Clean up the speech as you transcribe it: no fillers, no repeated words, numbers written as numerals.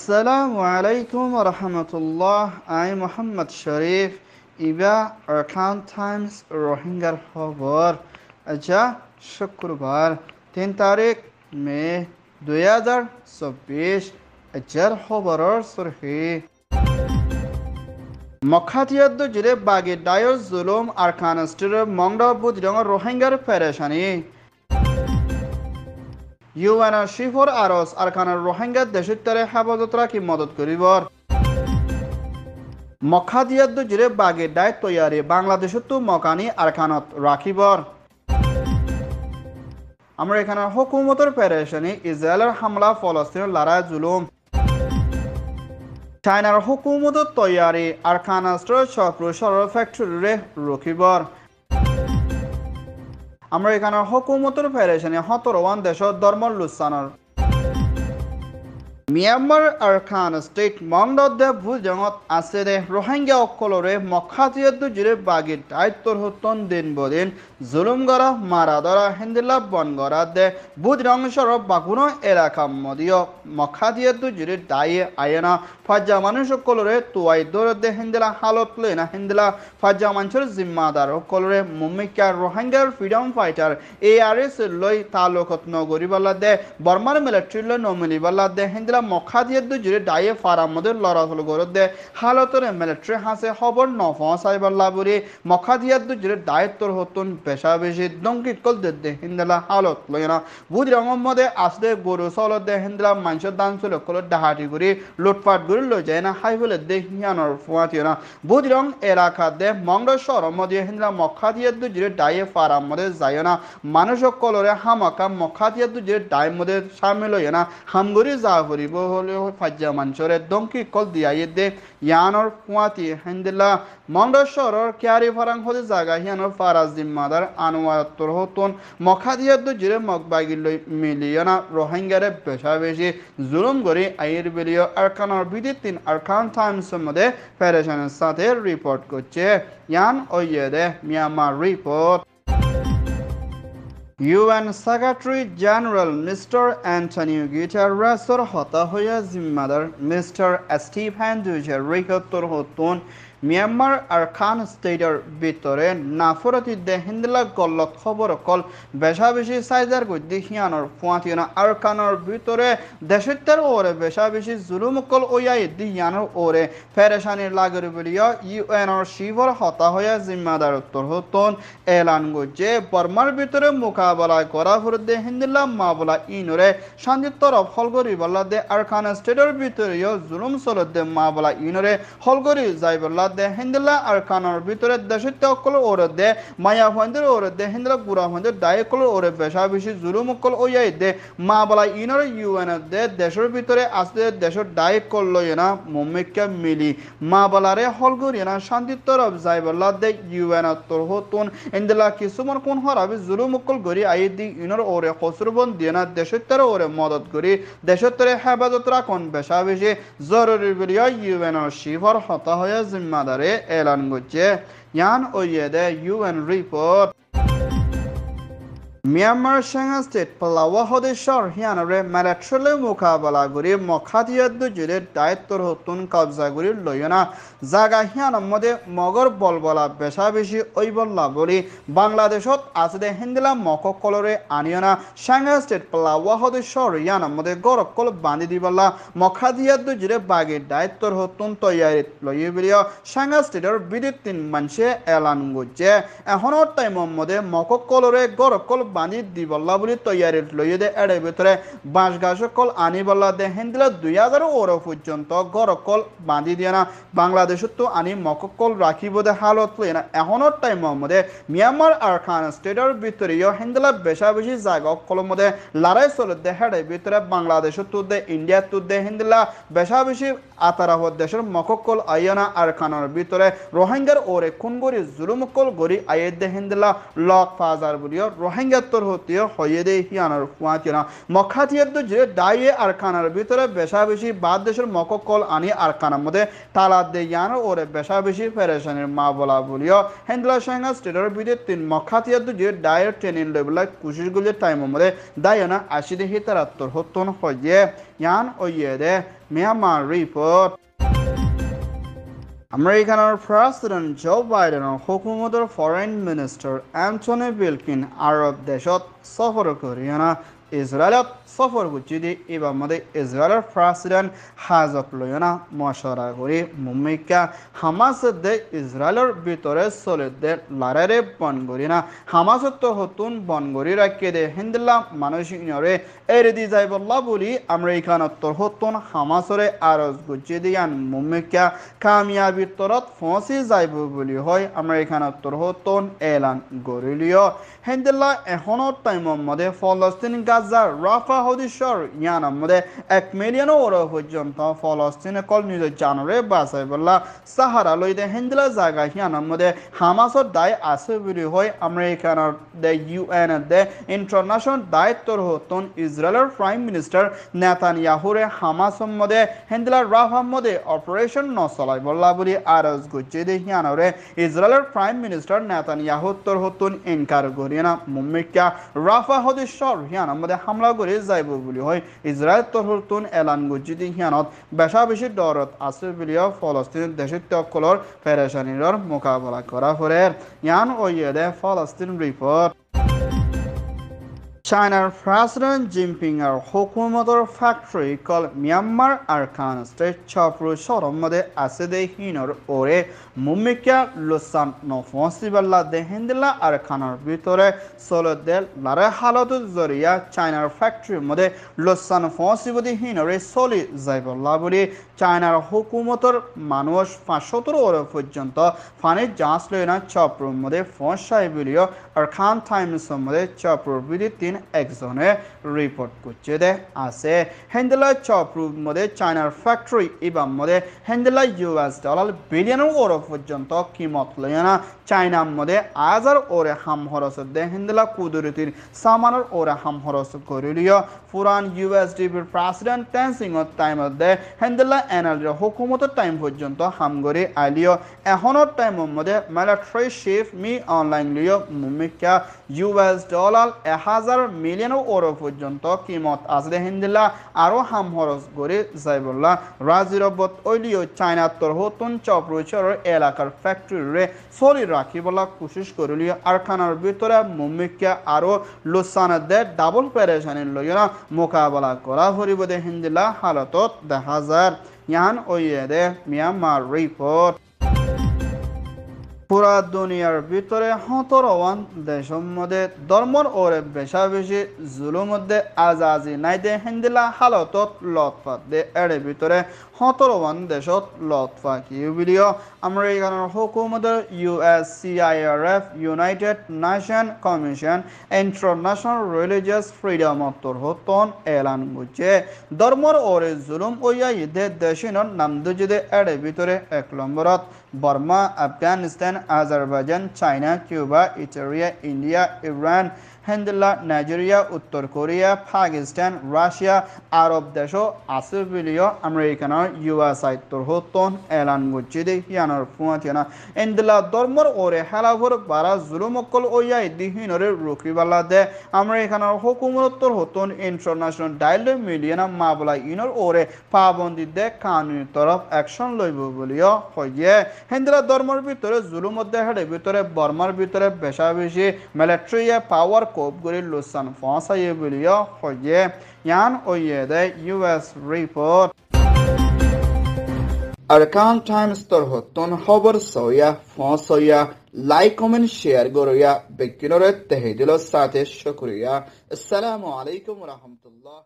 আসসালামু আলাইকুম রহমতুল্লাহ। I Mohammad Sharif Iba Arkan Times রোহিঙ্গার খবর। আচ্ছা, শুক্রবার 3 তারিখ মে 2024। আচ্ছার খবরের সুরহি মখাতিয়াদ্দ জিরে বাগি ডায়র জুলুম আরকান স্টিরের মংডা বুদ্রঙর রোহিঙ্গার পেরেশানি। ইউএনআর শিফর আরস আরকানের রোহিঙ্গা দেশত্তরে হেফাজত রাখি মদত করিবর। মখাদিয়াদ্দু জিরে বাগে ডায় তৈয়ারি বাংলাদেশত মকানি আরকানত রাখিবর। আমরা এখানে হুকুমতের পেরেশানি, ইসরায়েলের হামলা, ফলস্তিনের লড়াই জুলুম। চায়নার হুকুমতের তৈয়ারি আরকানাস্ট্র চক্র সরল ফ্যাক্টরি রখিবর। আমরা এখানে হুকুমতের পেরেশানি 17 দেশত ধর্ম লুসানর। মিয়ানমার আরকান স্টেট মংডদে ভুজঙত আছে দে রোহিঙ্গা অকলরে মখাতিয়াদ্দু জিরে বাগি দায়িত্বর হতন দিন বদিন জুলুম গড়া মারা ধরা হিন্দিলা বন গড়া দে বুধ রংসর বাগুনো এলাকা মদিও মখাতিয়াদ্দু জিরে দায়ে আয়না ফাজ্জা মানুষ অকলরে তুয়াই দৌড় দে হিন্দিলা হালত লইনা হিন্দিলা ফাজ্জা মানুষের জিম্মাদার অকলরে মুম্মিকা রোহিঙ্গার ফ্রিডম ফাইটার ARS লই তালুকত নগরীবাল্লা দে বর্মার মিলিটারি লই নমিলিবাল্লা দে হিন্দিলা মখাদিয়াদ্দু জিরে ডাইয়ে ফারামদের লড়াচল গরদে হালতরে মিলিটারি হাসে খবর নফসাইবাল্লা বুড়ি মখাদিয়াদ্দু জিরে দায়িত্বর হতুন পেশা বেশি দঙ্কিকল দে হিন্দিলা হালত লইনা বুধ রঙের মধ্যে আসলে গরু চলত দে হিন্দিলা মানুষের দান চল কল ডাহাটি করি লুটপাট করে লই যায় না হাই বলে দে হিয়ানোর ফুয়াতিও না বুধ রং এলাকা দে মংড শহর মধ্যে হিন্দিলা মখাদিয়াদ্দু জিরে ডাইয়ে ফারাম মধ্যে যায় না মানুষ কলরে হামাকা মখাদিয়াদ্দু জিরে ডাই মধ্যে সামিল হইয়া না হামগুড়ি যা করি হলে ফাজ্জা মানুষের দঙ্কি কল দিয়াই দে ইয়ানোর ফুয়াতি হিন্দিলা মংড শহরের ক্যারি ফারাং হতে জায়গা হিয়ানোর ফারাজ জিম্মাদার আনোয়াত্তর হতুন মখাদিয়াদ্দু জিরে মগবাগি লই মিলিয়না রোহিঙ্গারে বেশা বেশি জুলুম করে আইয়ের বেলিও আরকানের বিদিত 3 আরকান টাইমসের মধ্যে ফেডারেশনের সাথে রিপোর্ট করছে। ইয়ান ওয়েদে Myanmar report. UN Secretary General Mr. Antonio Guterres হতা হইয়া জিম্মাদার মিস্টার স্টিফেন দুজারিক হতুন মিয়ানমার আরকান স্টেটের ভিতরে নাফরতি দে হিন্দিলা গল্লত খবর কল বেশা বেশি সাইজার গদ্দি হিয়ানোর ফুয়াতিনা আরকানের ভিতরে দেশত্বের ওরে বেশা বেশি জুলুম কল ওয়াই দি হিয়ানোর ওরে ফেরেশানির লাগর বলিয়া ইউএনর শিবর হতা হইয়া জিম্মাদার উত্তর হতন এলান গজে বর্মার ভিতরে মোকাবেলা করা ফুরদে হিন্দিলা মাবলা ইনরে শান্তির তরফ হলগরি বল্লা দে আরকান স্টেটের ভিতরে জুলুম চলত দে মাবলা ইনরে হলগরি যাই বল্লা দে হিন্দিলা আরকানের ভিতরে দেশত্ব অকল ওরে দে মায়া ফন্দের ওরে দে হিন্দিলা গুড়া ফন্দের দায়কল ওরে বেশা বেশি জুলুম অকল ওয়াই দে মাবলা ইনর ইউএন দে দেশের ভিতরে আসলে দেশের দায়কল লয় না মুম্মিকা মিলি মাবলারে হলগরি না শান্তির তরফ যাই বল্লা দে ইউএন তোর হতুন হিন্দিলা কিছুমান কোন হরাবি জুলুম অকল গরি আই দি ইনর ওরে খসরবন দিয়ে না দেশত্বের ওরে মদত করি দেশত্বের হেফাজত রাখন বেশা বেশি জরুরি বলিয়া ইউএনর শিফর হতা হয়ে জিম্মাদারে এলান করছে। ইয়ান ওয়েদে UN রিপোর্ট। মিয়ানমার সেনা স্টেট পালাওয়া হদেশ্বর হিয়ানরে মিলিটারি মোকাবেলা করি মখাদিয়াদ্দু জিরে দায়িত্বর হতুন কবজা করি লইনা জাগা হিয়ানোর মধ্যে মগর বলবলা বেশা বেশি ওই বললা বলি বাংলাদেশত আছে হিন্দিলা মকক কলরে আনিয়না সেনা স্টেট পালাওয়া হদেশ্বর হিয়ানোর মধ্যে গরকল বান্ধি দিবলা মখাদিয়াদ্দু জিরে বাগির দায়িত্বর হতুন তৈয়ারি লইয়ে বেরিয়া সেনা স্টেটের বিদিত 3 মানুষে এলান করছে এখনো টাইমের মধ্যে মকক কলরে গরকল বান্ধি দিবল্লা বলি তৈয়ারি লইয়ে দে এর ভিতরে বাঁশ গাছ কল আনি বল্লা দে হিন্দিলা 2000 ওর পর্যন্ত গরকল বান্ধি দিয়ে না বাংলাদেশত তো আনি মককল রাখিব দে হালত লই না এখনো টাইমের মধ্যে মিয়ানমার আরকান স্টেটের ভিতরে হিন্দিলা বেশা বেশি জায়গা কল মধ্যে লড়াই চলে দে হের ভিতরে বাংলাদেশত তো দে ইন্ডিয়া তো দে হিন্দিলা বেশা বেশি আতারাহ দেশের মককল আইনা আরকানের ভিতরে রোহিঙ্গার ওরে খুন গরি জুলুমকল গরি আয়ে দে হিন্দিলা লক ফাজার বলিও রোহিঙ্গা তোর হতীয় হয়ে দে হিয়ানোর ফুয়াতিনা মখাতিয়াত যে ডাইয়ে আরকানার ভিতরে বেশা বেশি বাদ দেশের মককল আনি আরকানার মধ্যে তালা দে ইয়ানো ওরে বেশা বেশি ফেরেশানের মা বলা বলিও হেন্ডলা সাঙ্গা স্টেটের ভিতরে তিন মখাতিয়াত যে ডায়ের ট্রেনিং লেভেল কুশিসগুলি টাইমের মধ্যে দায়না আসি দে হিতারাত্তর হতন হয়ে ইয়ান ওয়ে দে মিয়ানমার রিপোর্ট আমেরিকানৰ প্ৰেছিডেণ্ট জো বাইডেনৰ হুকুমতৰ ফৰেইন মিনিষ্টাৰ এণ্টনি ব্লিংকেন আৰৱ দেশত সফৰ কৰি ইজৰাইলত সফর করছি এবার মধ্যে ইসরায়েলের প্রেসিডেন্ট হাজব লয়না মশারা করে মুম্মিকা হামাস দে ইসরায়েলের ভিতরে চলে দে লড়াইরে বন করি না হামাসত তো হতুন বন করি রাখিয়ে দে হিন্দুল্লা মানুষ ইনরে এরে দি যাই বললা বলি আমেরিকানত তো হতুন হামাসরে আরজ গুছি দিয়ান মুম্মিকা কামিয়াবি তরত ফসি যাইব বলি হয় আমেরিকানত তো হতুন এলান গরিলিও হিন্দুল্লা এখনো টাইমের মধ্যে ফলস্তিন গাজা রাফা হদিশর ইয়ানার মধ্যে 1 মিলিয়ন ওরা পর্যন্ত ফলস্তিনে কল নিজের জানরে বাসাই বললা সাহারা লইতে হিন্দুলা জায়গা ইয়ানার মধ্যে হামাসর দায় আছে বলি হয় আমেরিকানের দে ইউএন দে ইন্টারন্যাশনাল দায়িত্বর হতন ইসরায়েলের প্রাইম মিনিস্টার নেতানিয়াহুরে হামাসর মধ্যে হিন্দুলা রাফার মধ্যে অপারেশন নচলাই বললা বলি আরজ গুছি দে ইয়ানরে ইসরায়েলের প্রাইম মিনিস্টার নেতানিয়াহু তোর হতন ইনকার করি না মুম্মিকা রাফা হদিশর ইয়ানার মধ্যে হামলা করে যাইব বলি হয় ইসরায়েল তরহতুন এলান গুজিদি হিয়ানত বেশা বেশি দরত আছে বলিও ফলস্তিনের দেশের তকলর পেরেশানির মোকাবেলা করা পরে ইয়ান ওয়েদে ফলস্তিন রিপোর্ট China's President Jinping আর হুকুমতর ফ্যাক্টরি কল মিয়ানমার আরকান স্টেট চপ্রু সরমদে আছে দে হিনর ওরে মুম্মিকা লুসান নফসিবাল্লা দে হিন্দলা আরকানের ভিতরে সলদেল লারে হালত জরিয়া চায়নার ফ্যাক্টরির মধ্যে লুসান ফসিবদি হিনরে সলি যাইবল্লা বলি চায়নার হুকুমতর মানুষ 570 ওরে পর্যন্ত ফানি জাঁচ লইনা চপ্রুর মধ্যে ফসাই বলিও আরকান টাইমসের মধ্যে চপ্রুর বিধি 3 একজনে রিপোর্ট করছে দে আছে হেন্ডেলা চপ্রুর মধ্যে চায়নার ফ্যাক্টরি এবার মধ্যে হেন্ডেলা $1 বিলিয়ন ওর পর্যন্ত কিমত লয়না চায়নার মধ্যে 1000 ওরে হাম খরচ দে হেন্ডেলা কুদরতির সামানের ওরে হাম খরচ করিলিও পুরান USD প্রেসিডেন্ট টেনসিং টাইম দে হেন্ডেলা এনার্জি হুকুমতের টাইম পর্যন্ত হাম করে আইলিও এখনের টাইমের মধ্যে মিলিটারি চিফ মি অনলাইন লিও মুমিকা $10 1000 মিলিয়ন ওরো পর্যন্ত কিমত আছে হিন্দিলা আরো হাম খরচ করে যাইবল্লা রাজিরবত ওইলিও চায়নার তোর হতুন চপ্রচর এলাকার ফ্যাক্টরি চলি রাখিবলা কোশিশ করিলিও আরকানার ভিতরে মুম্মিকা আরো লুসানা দে ডাবল পেরেশানির লইয়া মোকাবেলা করা হরিব দে হিন্দিলা হালতত দেখা যায় ইয়ান ওইয়ে দে মিয়ানমার রিপোর্ট পুরা দুনিয়ার ভিতরে 17 দেশের মধ্যে ধর্মর ওরে বেশা বেশি জুলুম মধ্যে আজাজি নাই দে হিন্দিলা হালতত লতফাত দে এর ভিতরে 17 দেশত লতফা কি ভিডিও আমেরিকানের হুকুমতের USCIRF united nation commission international religious freedom অত্তর হতন এলান গুছে ধর্মর ওরে জুলুম ওইয়া ইদে দেশিনর নাম দুজে এর ভিতরে 1 নম্বরত Burma Afghanistan Azerbaijan China Cuba ইটালিয়া ইন্ডিয়া ইরান হেন্দিলা নাইজেরিয়া উত্তর কোরিয়া পাকিস্তান রাশিয়া আরব দেশ আছে বলিও আমেরিকানের USA তোর হতন এলান গুছি দে ইয়ানোর ফুয়াতিনা ইন্দিলা ধর্মর ওরে হেলাভর বারা জুলুমকল ওয়া দিহিনরে রুকিবালা দে আমেরিকানের হুকুমত তোর হতন ইন্টারন্যাশনাল ডায়ালগ মিলিয়ন মাবলা ইনর ওরে পাবন্দি দে কানুনি তরফ অ্যাকশন লইব বলিও হইয়ে হেন্দিলা ধর্মর ভিতরে জুলুম মধ্যে হেডে ভিতরে বর্মার ভিতরে বেশা বেশি মিলিটারি পাওয়ার কোপ করে লুসান ফসাইয়ে বলিও হইয়ে ইয়ান ওইয়ে দে US রিপোর্ট আরকান টাইমস তোর হতন খবর সইয়া ফসইয়া লাইক কমেন্ট শেয়ার গরিয়া বেকিনরে তেহে দিল সাথে শুকরিয়া আসসালামু আলাইকুম ওয়া রাহমাতুল্লাহ।